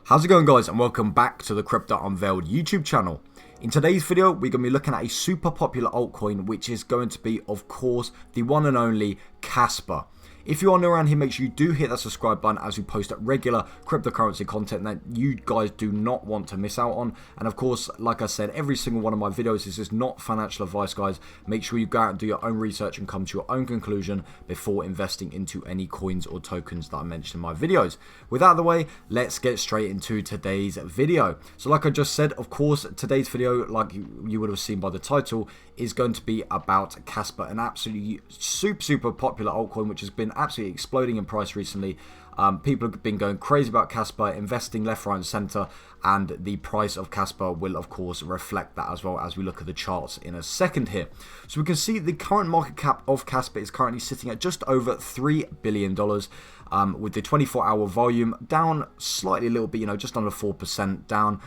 How's it going, guys, and welcome back to the Crypto Unveiled YouTube channel. In today's video, we're going to be looking at a super popular altcoin, which is going to be, of course, the one and only Kaspa. If you are new around here, make sure you do hit that subscribe button as we post regular cryptocurrency content that you guys do not want to miss out on. And of course, like I said, every single one of my videos, this is not financial advice, guys. Make sure you go out and do your own research and come to your own conclusion before investing into any coins or tokens that I mentioned in my videos. With that out of the way, let's get straight into today's video. So like I just said, of course, today's video, like you would have seen by the title, is going to be about Kaspa, an absolutely super popular altcoin, which has been absolutely exploding in price recently. People have been going crazy about Kaspa, investing left, right and center, and the price of Kaspa will of course reflect that as well as we look at the charts in a second here. So we can see the current market cap of Kaspa is currently sitting at just over $3 billion, with the 24-hour volume down slightly a little bit, just under 4% down,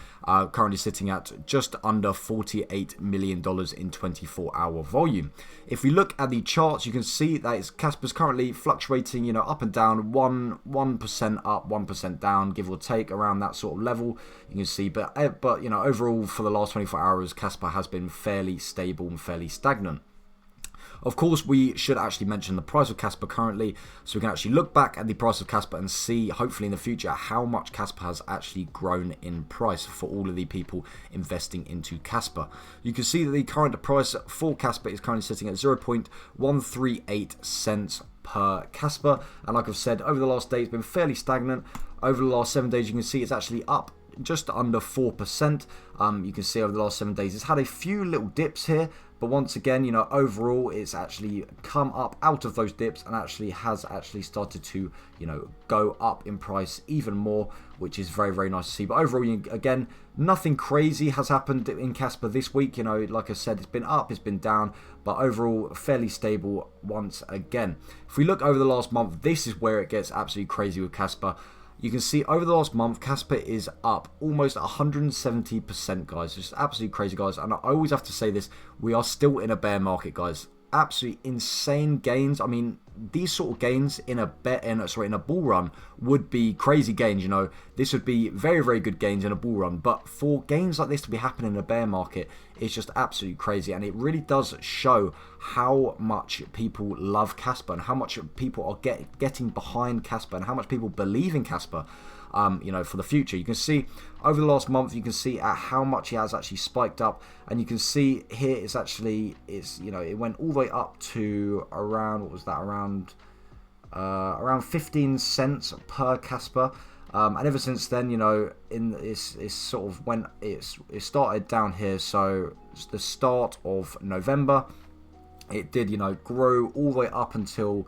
currently sitting at just under $48 million in 24-hour volume. If we look at the charts, you can see that Kaspa's currently fluctuating, up and down, 1% up, 1% down, give or take, around that sort of level. You can see, but overall for the last 24 hours, Kaspa has been fairly stable and fairly stagnant. Of course, we should actually mention the price of Kaspa currently, so we can actually look back at the price of Kaspa and see, hopefully in the future, how much Kaspa has actually grown in price for all of the people investing into Kaspa. You can see that the current price for Kaspa is currently sitting at 0.138 cents per Kaspa, and like I've said, over the last day it's been fairly stagnant. Over the last 7 days, you can see it's actually up just under 4%. You can see over the last 7 days it's had a few little dips here, but once again, overall it's actually come up out of those dips and has started to, go up in price even more, which is very nice to see. But overall, again, nothing crazy has happened in Kaspa this week. Like I said, it's been up, it's been down, but overall fairly stable once again. If we look over the last month, this is where it gets absolutely crazy with Kaspa. You can see over the last month, Kaspa is up almost 170%, guys. Just absolutely crazy, guys. And I always have to say this, we are still in a bear market, guys. Absolutely insane gains. I mean, these sort of gains in a bull run would be crazy gains. This would be very good gains in a bull run. But for gains like this to be happening in a bear market, it's just absolutely crazy, and it really does show how much people love Kaspa and how much people are getting behind Kaspa and how much people believe in Kaspa. For the future. You can see over the last month, you can see at how much he has actually spiked up, and you can see here it went all the way up to around, what was that, around 15 cents per Kaspa. And ever since then, it's sort of when it started down here. So it's the start of November, it did grow all the way up until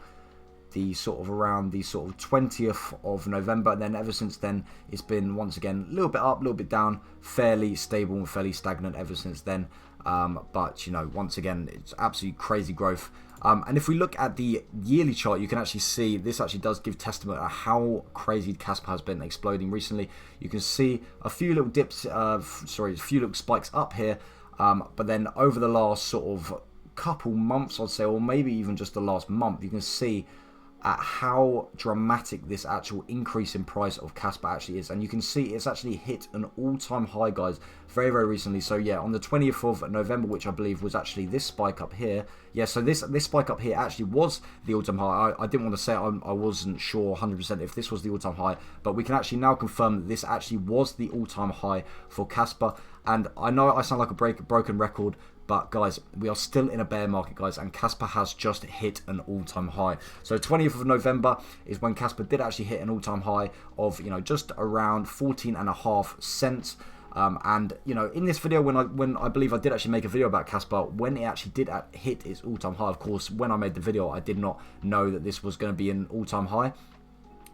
around the 20th of November, and then ever since then it's been once again a little bit up, a little bit down, fairly stable and fairly stagnant ever since then. But once again, it's absolutely crazy growth. And if we look at the yearly chart, you can actually see this actually does give testament to how crazy Kaspa has been exploding recently. You can see a few little dips, a few little spikes up here, but then over the last sort of couple months, I'd say, or maybe even just the last month, you can see at how dramatic this actual increase in price of Kaspa actually is. And you can see it's actually hit an all-time high, guys, very recently. So yeah, on the 20th of November, which I believe was actually this spike up here. Yeah, so this spike up here actually was the all-time high. I didn't want to say I wasn't sure 100% if this was the all-time high, but we can actually now confirm that this actually was the all-time high for Kaspa. And I know I sound like a broken record, but guys, we are still in a bear market, guys, and Kaspa has just hit an all-time high. So 20th of November is when Kaspa did actually hit an all-time high of, just around 14.5 cents. And in this video, when I believe I did actually make a video about Kaspa, when it actually did hit its all-time high, of course, when I made the video, I did not know that this was going to be an all-time high.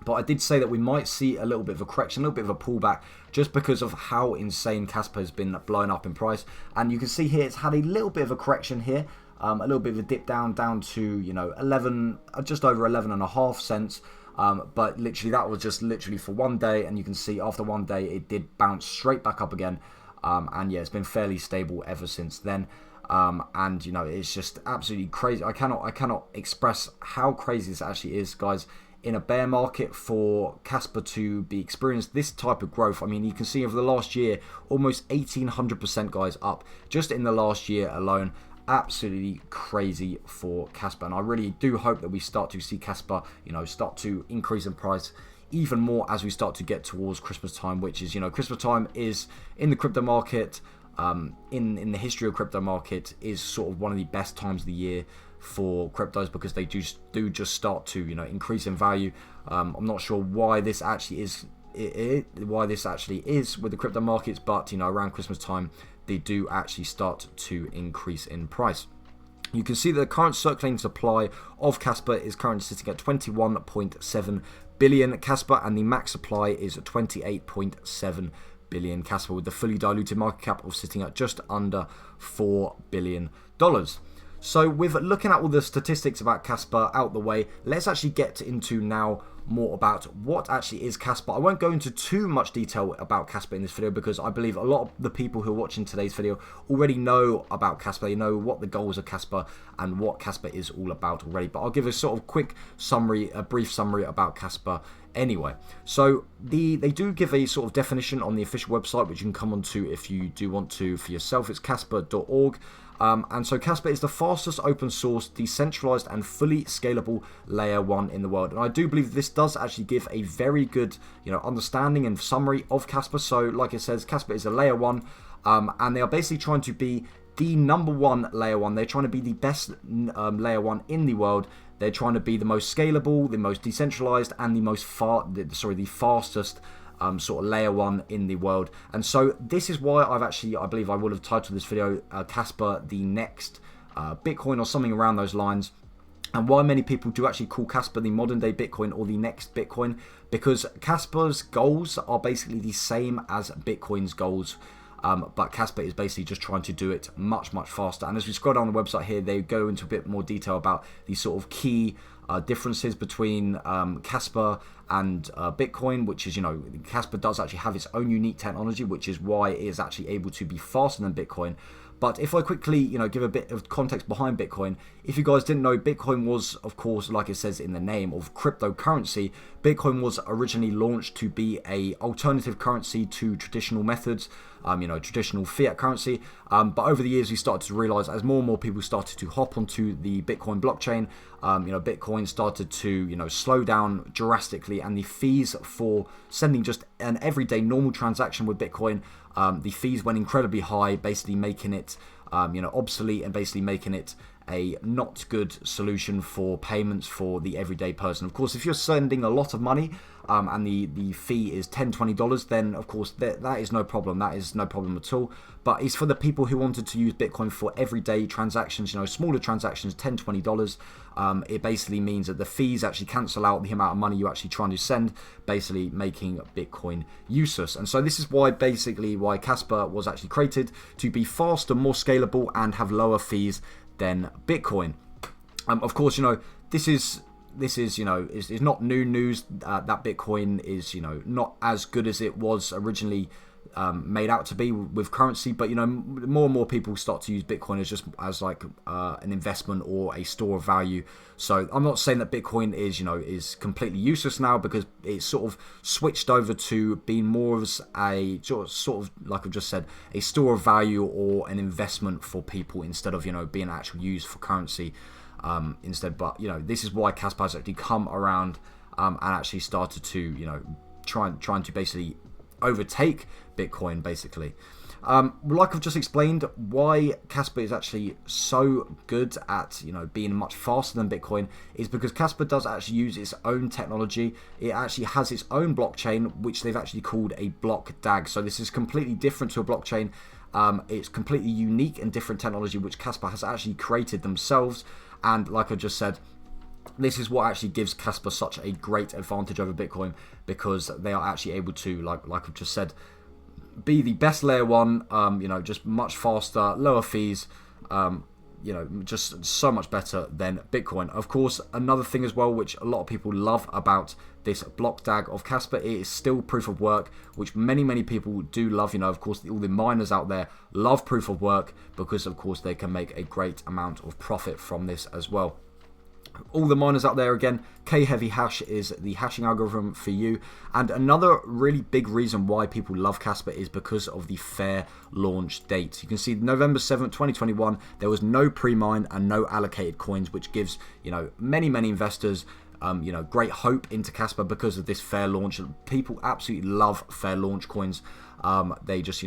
But I did say that we might see a little bit of a correction, a little bit of a pullback, just because of how insane Kaspa has been blowing up in price. And you can see here it's had a little bit of a correction here, a little bit of a dip down to just over 11.5 cents. But literally that was just literally for 1 day, and you can see after 1 day it did bounce straight back up again. And yeah, it's been fairly stable ever since then. It's just absolutely crazy. I cannot express how crazy this actually is, guys. in a bear market for Kaspa to be experienced this type of growth. I mean, you can see over the last year, almost 1800% guys up just in the last year alone. Absolutely crazy for Kaspa, and I really do hope that we start to see Kaspa, start to increase in price even more as we start to get towards Christmas time, which is, Christmas time is in the crypto market, in the history of crypto market, is sort of one of the best times of the year for cryptos, because they do just start to increase in value. I'm not sure why this actually is with the crypto markets, but around Christmas time they do actually start to increase in price. You can see that the current circulating supply of Kaspa is currently sitting at 21.7 billion Kaspa, and the max supply is 28.7 billion Kaspa, with the fully diluted market cap of sitting at just under $4 billion. So with looking at all the statistics about Kaspa out the way, let's actually get into now more about what actually is Kaspa. I won't go into too much detail about Kaspa in this video, because I believe a lot of the people who are watching today's video already know about Kaspa. They know what the goals of Kaspa and what Kaspa is all about already. But I'll give a sort of quick summary, a brief summary about Kaspa anyway. So they do give a sort of definition on the official website, which you can come onto if you do want to for yourself. It's kaspa.org. And so Kaspa is the fastest open source, decentralized and fully scalable layer 1 in the world. And I do believe this does actually give a very good, understanding and summary of Kaspa. So like it says, Kaspa is a layer 1, and they are basically trying to be the #1 layer 1. They're trying to be the best layer 1 in the world. They're trying to be the most scalable, the most decentralized, and the fastest sort of layer 1 in the world. And so this is why I believe I would have titled this video Kaspa the next Bitcoin, or something around those lines. And why many people do actually call Kaspa the modern day Bitcoin, or the next Bitcoin, because Kaspa's goals are basically the same as Bitcoin's goals. But Kaspa is basically just trying to do it much, much faster. And as we scroll down the website here, they go into a bit more detail about these sort of key differences between Kaspa and Bitcoin, which is, Kaspa does actually have its own unique technology, which is why it is actually able to be faster than Bitcoin. But if I quickly, give a bit of context behind Bitcoin, if you guys didn't know, Bitcoin was, of course, like it says in the name of cryptocurrency, Bitcoin was originally launched to be a alternative currency to traditional methods, traditional fiat currency. But over the years, we started to realize, as more and more people started to hop onto the Bitcoin blockchain, Bitcoin started to, slow down drastically, and the fees for sending just an everyday normal transaction with Bitcoin, the fees went incredibly high, basically making it, obsolete, and basically making it a not good solution for payments for the everyday person. Of course, if you're sending a lot of money, and the fee is $10, $20, then of course that is no problem. That is no problem at all. But it's for the people who wanted to use Bitcoin for everyday transactions, smaller transactions, $10, $20. It basically means that the fees actually cancel out the amount of money you're actually trying to send, basically making Bitcoin useless. And so this is why Kaspa was actually created, to be faster, more scalable, and have lower fees than Bitcoin. Of course, this is not new news that Bitcoin is not as good as it was originally made out to be with currency. But more and more people start to use Bitcoin as like an investment or a store of value. So I'm not saying that Bitcoin is completely useless now, because it's sort of switched over to being more of a sort of like I've just said, a store of value or an investment for people, instead of being actually used for currency instead. But this is why Kaspa has actually come around and actually started to trying to basically overtake Bitcoin, basically. Like I've just explained, why Kaspa is actually so good at being much faster than Bitcoin is because Kaspa does actually use its own technology. It actually has its own blockchain, which they've actually called a block DAG. So this is completely different to a blockchain. It's completely unique and different technology which Kaspa has actually created themselves. And like I just said, this is what actually gives Kaspa such a great advantage over Bitcoin, because they are actually able to, like I've just said, be the best layer 1, just much faster, lower fees, just so much better than Bitcoin. Of course, another thing as well, which a lot of people love about this block DAG of Kaspa, it is still proof of work, which many people do love. Of course, all the miners out there love proof of work, because of course they can make a great amount of profit from this as well. All the miners out there, again, K-heavy hash is the hashing algorithm for you. And another really big reason why people love Kaspa is because of the fair launch date. You can see November 7th, 2021, there was no pre-mine and no allocated coins, which gives, many investors great hope into Kaspa because of this fair launch. People absolutely love fair launch coins. They just,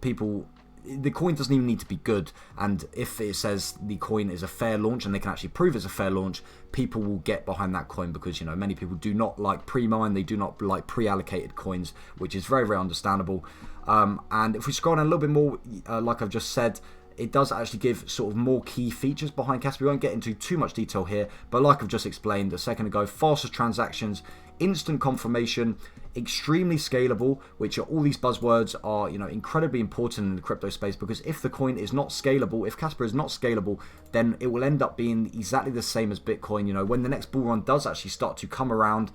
people... The coin doesn't even need to be good, and if it says the coin is a fair launch and they can actually prove it's a fair launch, people will get behind that coin because, many people do not like pre-mine, they do not like pre-allocated coins, which is very, very understandable. And if we scroll down a little bit more, like I've just said, it does actually give sort of more key features behind Kaspa. We won't get into too much detail here, but like I've just explained a second ago, faster transactions, instant confirmation, extremely scalable, which are all these buzzwords are, incredibly important in the crypto space, because if the coin is not scalable, if Kaspa is not scalable, then it will end up being exactly the same as Bitcoin. When the next bull run does actually start to come around,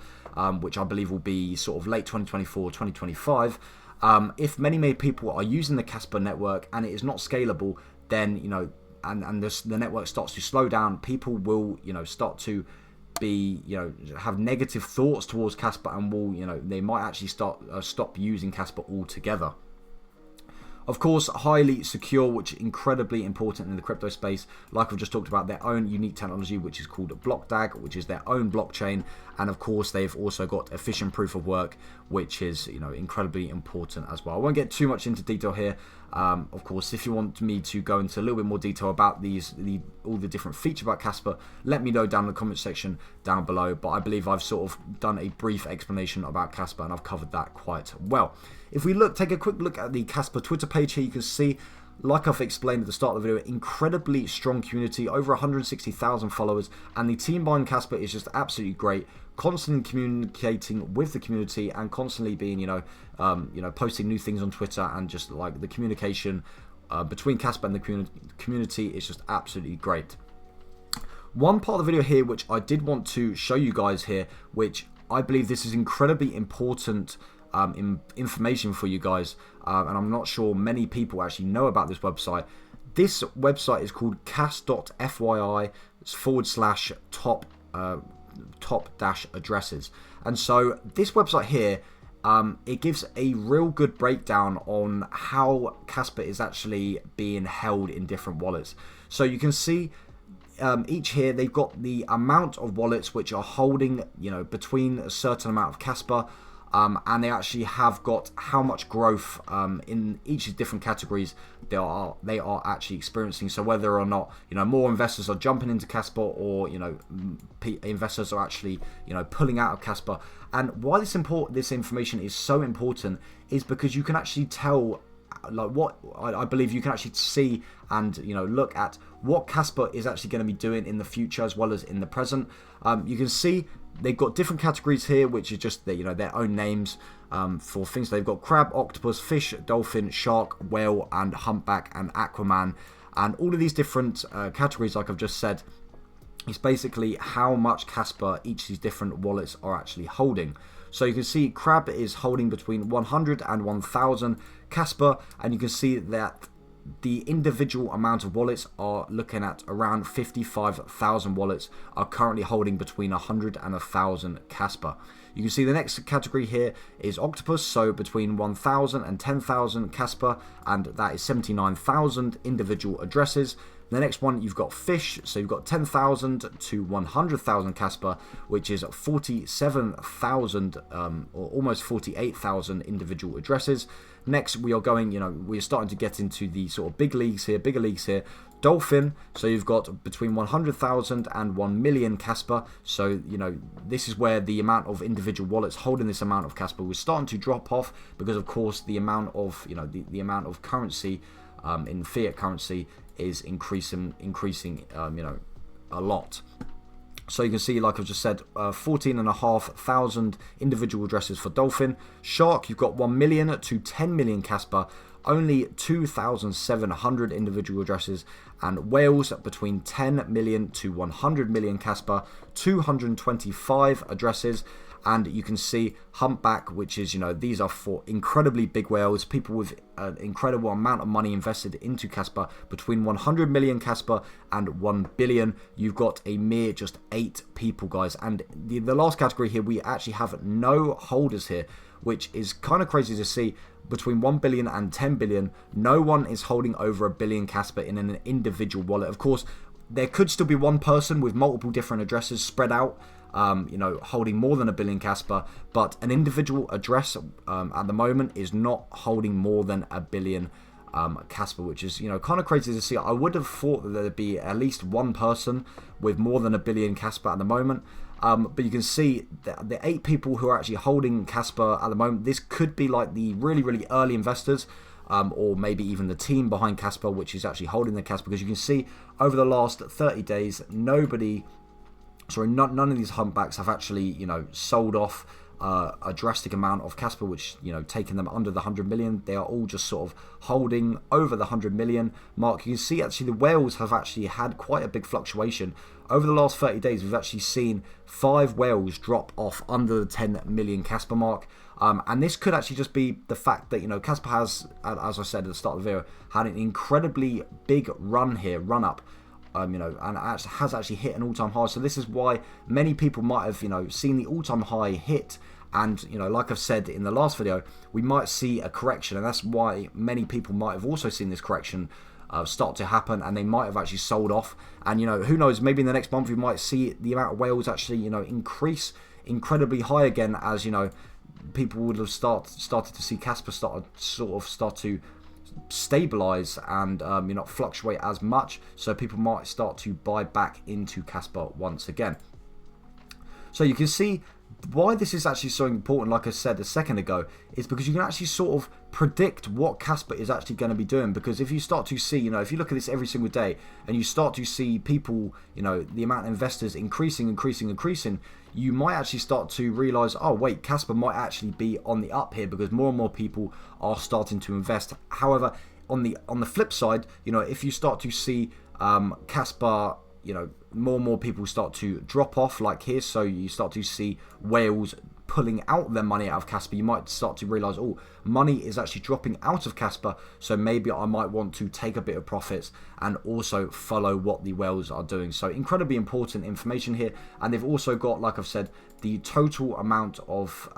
which I believe will be sort of late 2024, 2025, if many people are using the Kaspa network and it is not scalable, then, and the network starts to slow down, people will, start to be, have negative thoughts towards Kaspa and will, they might actually stop using Kaspa altogether. Of course, highly secure, which is incredibly important in the crypto space. Like I've just talked about, their own unique technology, which is called BlockDAG, which is their own blockchain. And of course, they've also got efficient proof of work, which is, incredibly important as well. I won't get too much into detail here. Of course, if you want me to go into a little bit more detail about all the different features about Kaspa, let me know down in the comment section down below. But I believe I've sort of done a brief explanation about Kaspa, and I've covered that quite well. If we take a quick look at the Kaspa Twitter page here, you can see, like I've explained at the start of the video, incredibly strong community, over 160,000 followers, and the team behind Kaspa is just absolutely great, constantly communicating with the community and constantly being, posting new things on Twitter, and just like the communication between Kaspa and the community is just absolutely great. One part of the video here which I did want to show you guys here, which I believe this is incredibly important information for you guys, and I'm not sure many people actually know about this website. This website is called cas.fyi/top-addresses, and so this website here, it gives a real good breakdown on how Kaspa is actually being held in different wallets. So you can see each here they've got the amount of wallets which are holding, between a certain amount of Kaspa. And they actually have got how much growth in each of the different categories they are actually experiencing. So whether or not more investors are jumping into Kaspa, or investors are actually pulling out of Kaspa. And why this information is so important is because you can actually tell, like, what I believe you can actually see and look at what Kaspa is actually going to be doing in the future as well as in the present. You can see they've got different categories here, which is just their own names for things. They've got crab, octopus, fish, dolphin, shark, whale, and humpback, and aquaman. And all of these different categories, like I've just said, is basically how much Kaspa each of these different wallets are actually holding. So you can see crab is holding between 100 and 1000 Kaspa, and you can see that the individual amount of wallets are looking at around 55,000 wallets are currently holding between 100 and 1000 Kaspa. You can see the next category here is octopus, so between 1000 and 10,000 Kaspa, and that is 79,000 individual addresses. The next one, you've got fish, so you've got 10,000 to 100,000 Kaspa, which is 47,000 or almost 48,000 individual addresses. Next, we are going, we're starting to get into the sort of bigger leagues here. Dolphin, so you've got between 100,000 and 1 million Kaspa. So, this is where the amount of individual wallets holding this amount of Kaspa was starting to drop off, because of course the amount of, the amount of currency in fiat currency is increasing, a lot. So you can see, like I've just said, 14,500 individual addresses for Dolphin. Shark, you've got 1 million to 10 million Kaspa, only 2,700 individual addresses. And Whales, between 10 million to 100 million Kaspa, 225 addresses. And you can see humpback, which is, you know, these are for incredibly big whales, people with an incredible amount of money invested into Kaspa. Between 100 million Kaspa and 1 billion, you've got a mere just 8 people, guys. And the last category here, we actually have no holders here, which is kind of crazy to see. Between 1 billion and 10 billion, no one is holding over a billion Kaspa in an individual wallet. Of course, there could still be one person with multiple different addresses spread out, you know, holding more than a billion Kaspa, but an individual address at the moment is not holding more than a billion Kaspa, which is, you know, kind of crazy to see. I would have thought that there'd be at least one person with more than a billion Kaspa at the moment. But you can see the 8 people who are actually holding Kaspa at the moment, this could be like the really, really early investors, or maybe even the team behind Kaspa, which is actually holding the Kaspa, because you can see over the last 30 days, none of these humpbacks have actually, you know, sold off a drastic amount of Kaspa, which, you know, taking them under the 100 million. They are all just sort of holding over the 100 million mark. You can see actually the whales have actually had quite a big fluctuation. Over the last 30 days, we've actually seen 5 whales drop off under the 10 million Kaspa mark. And this could actually just be the fact that, you know, Kaspa has, as I said at the start of the video, had an incredibly big run here, run up. You know, and has actually hit an all-time high. So this is why many people might have, you know, seen the all-time high hit. And, you know, like I've said in the last video, we might see a correction. And that's why many people might have also seen this correction start to happen. And they might have actually sold off. And, you know, who knows, maybe in the next month we might see the amount of whales actually, you know, increase incredibly high again, as, you know, people would have started to see Kaspa start to stabilize and you know, fluctuate as much, so people might start to buy back into Kaspa once again. So you can see why this is actually so important, like I said a second ago, is because you can actually sort of predict what Kaspa is actually going to be doing. Because if you start to see, you know, if you look at this every single day and you start to see people, you know, the amount of investors increasing, you might actually start to realize, oh wait, Kaspa might actually be on the up here, because more and more people are starting to invest. However, on the flip side, you know, if you start to see Kaspa, you know, more and more people start to drop off like here, so you start to see whales pulling out their money out of Kaspa, you might start to realize, oh, money is actually dropping out of Kaspa, so maybe I might want to take a bit of profits and also follow what the whales are doing. So incredibly important information here. And they've also got, like I've said, the total amount of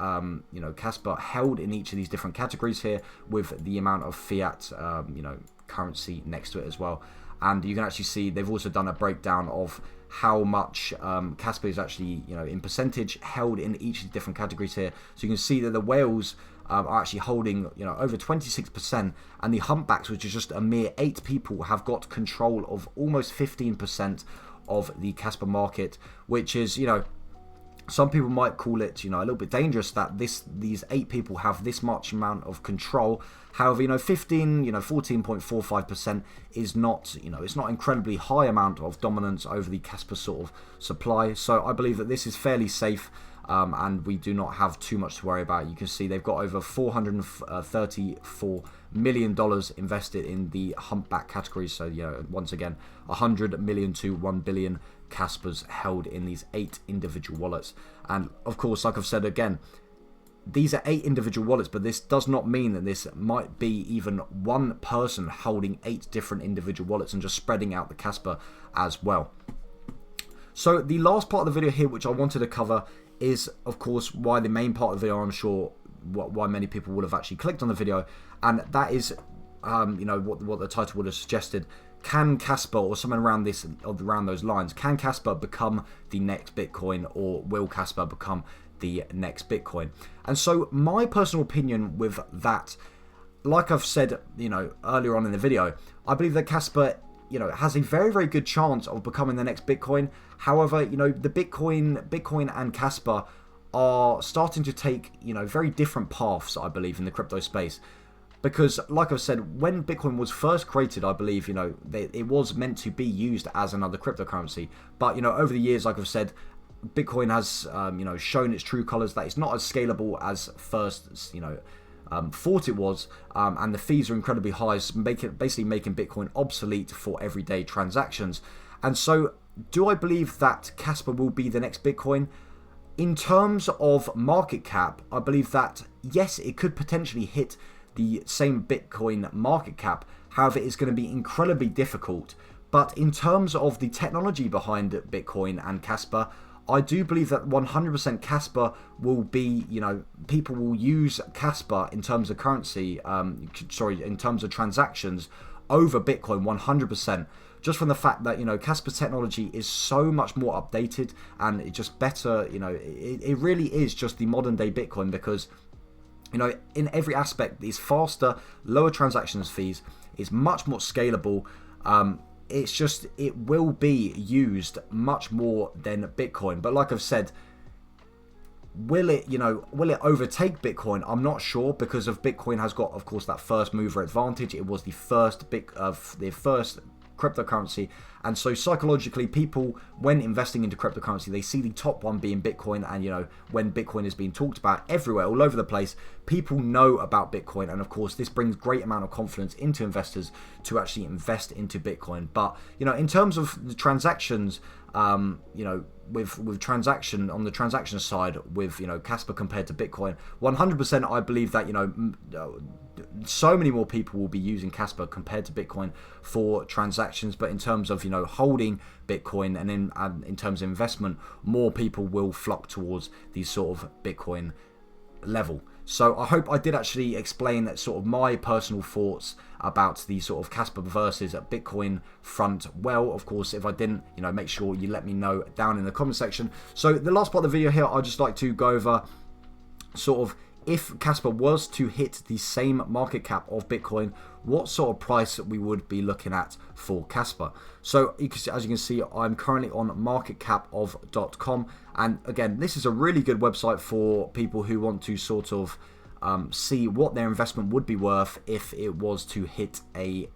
you know, Kaspa held in each of these different categories here, with the amount of fiat you know, currency next to it as well. And you can actually see they've also done a breakdown of how much Kaspa is actually, you know, in percentage held in each of the different categories here. So you can see that the whales are actually holding, you know, over 26%, and the humpbacks, which is just a mere 8 people, have got control of almost 15% of the Kaspa market, which is, you know, some people might call it, you know, a little bit dangerous that these 8 people have this much amount of control. However, you know, 14.45% is not, you know, it's not incredibly high amount of dominance over the Kaspa sort of supply. So I believe that this is fairly safe, and we do not have too much to worry about. You can see they've got over $434 million invested in the humpback category. So, you know, once again, 100 million to 1 billion Kaspas held in these 8 individual wallets. And of course, like I've said again, these are 8 individual wallets, but this does not mean that this might be even one person holding 8 different individual wallets and just spreading out the Kaspa as well. So the last part of the video here, which I wanted to cover, is of course why the main part of the video, I'm sure why many people would have actually clicked on the video, and that is you know, what the title would have suggested. Can Kaspa, or something around this, or around those lines, can Kaspa become the next Bitcoin, or will Kaspa become the next Bitcoin? And so my personal opinion with that, like I've said, you know, earlier on in the video, I believe that Kaspa, you know, has a very, very good chance of becoming the next Bitcoin. However, you know, the Bitcoin and Kaspa are starting to take, you know, very different paths, I believe, in the crypto space. Because, like I've said, when Bitcoin was first created, I believe, you know, it was meant to be used as another cryptocurrency. But, you know, over the years, like I've said, Bitcoin has, you know, shown its true colors, that it's not as scalable as first, you know, thought it was, and the fees are incredibly high, basically making Bitcoin obsolete for everyday transactions. And so, do I believe that Kaspa will be the next Bitcoin? In terms of market cap, I believe that, yes, it could potentially hit the same Bitcoin market cap. However, it's going to be incredibly difficult. But in terms of the technology behind Bitcoin and Kaspa, I do believe that 100% Kaspa will be, people will use Kaspa in terms of currency, in terms of transactions over Bitcoin 100%. Just from the fact that, Kaspa's technology is so much more updated and it's just better, it really is just the modern day Bitcoin because, in every aspect, it's faster, lower transactions fees, it's much more scalable. It's just, it will be used much more than Bitcoin. But like I've said, will it overtake Bitcoin? I'm not sure, because of Bitcoin has got, of course, that first mover advantage. It was the first cryptocurrency, and so psychologically, people, when investing into cryptocurrency, they see the top one being Bitcoin, and when Bitcoin is being talked about everywhere, all over the place, people know about Bitcoin, and of course this brings great amount of confidence into investors to actually invest into Bitcoin. But in terms of the transactions, with transaction on the transaction side with Kaspa compared to Bitcoin, 100% I believe that so many more people will be using Kaspa compared to Bitcoin for transactions. But in terms of holding Bitcoin and in terms of investment, more people will flock towards the sort of Bitcoin level. So I hope I did actually explain that sort of my personal thoughts about the sort of Kaspa versus Bitcoin front well. Of course, if I didn't, make sure you let me know down in the comment section. So the last part of the video here, I'd just like to go over sort of, if Kaspa was to hit the same market cap of Bitcoin, what sort of price we would be looking at for Kaspa. So as you can see, I'm currently on marketcapof.com, and again, this is a really good website for people who want to sort of see what their investment would be worth if it was to hit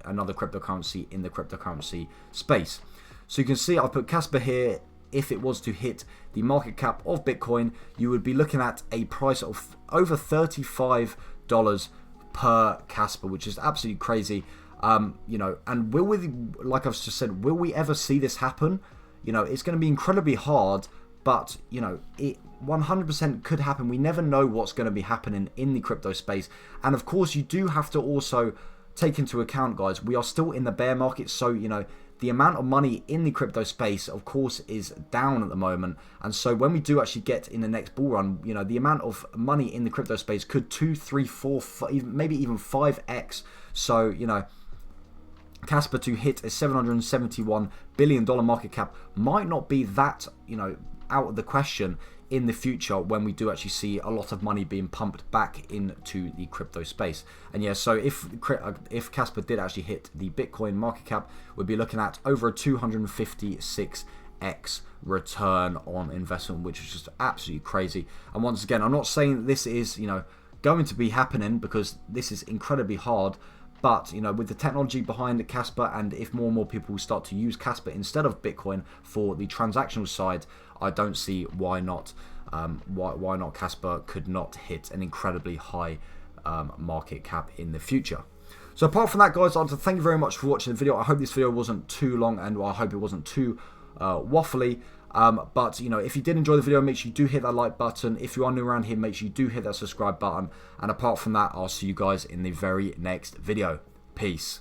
another cryptocurrency in the cryptocurrency space. So you can see I've put Kaspa here. If it was to hit the market cap of Bitcoin, you would be looking at a price of over $35 per Kaspa, which is absolutely crazy. And will we, like I've just said, will we ever see this happen? It's going to be incredibly hard, but it 100% could happen. We never know what's going to be happening in the crypto space. And of course, you do have to also take into account, guys, we are still in the bear market, so the amount of money in the crypto space, of course, is down at the moment. And so when we do actually get in the next bull run, the amount of money in the crypto space could 2, 3, 4, 5, maybe even 5x. So, Kaspa to hit a $771 billion market cap might not be that, out of the question in the future when we do actually see a lot of money being pumped back into the crypto space. And yeah, so if Kaspa did actually hit the Bitcoin market cap, we'd be looking at over a 256x return on investment, which is just absolutely crazy. And once again, I'm not saying this is going to be happening, because this is incredibly hard. But with the technology behind Kaspa, and if more and more people start to use Kaspa instead of Bitcoin for the transactional side, I don't see why not. Why not Kaspa could not hit an incredibly high market cap in the future. So apart from that, guys, I'd like to thank you very much for watching the video. I hope this video wasn't too long, and I hope it wasn't too waffly. But if you did enjoy the video, make sure you do hit that like button. If you are new around here, make sure you do hit that subscribe button. And apart from that, I'll see you guys in the very next video. Peace.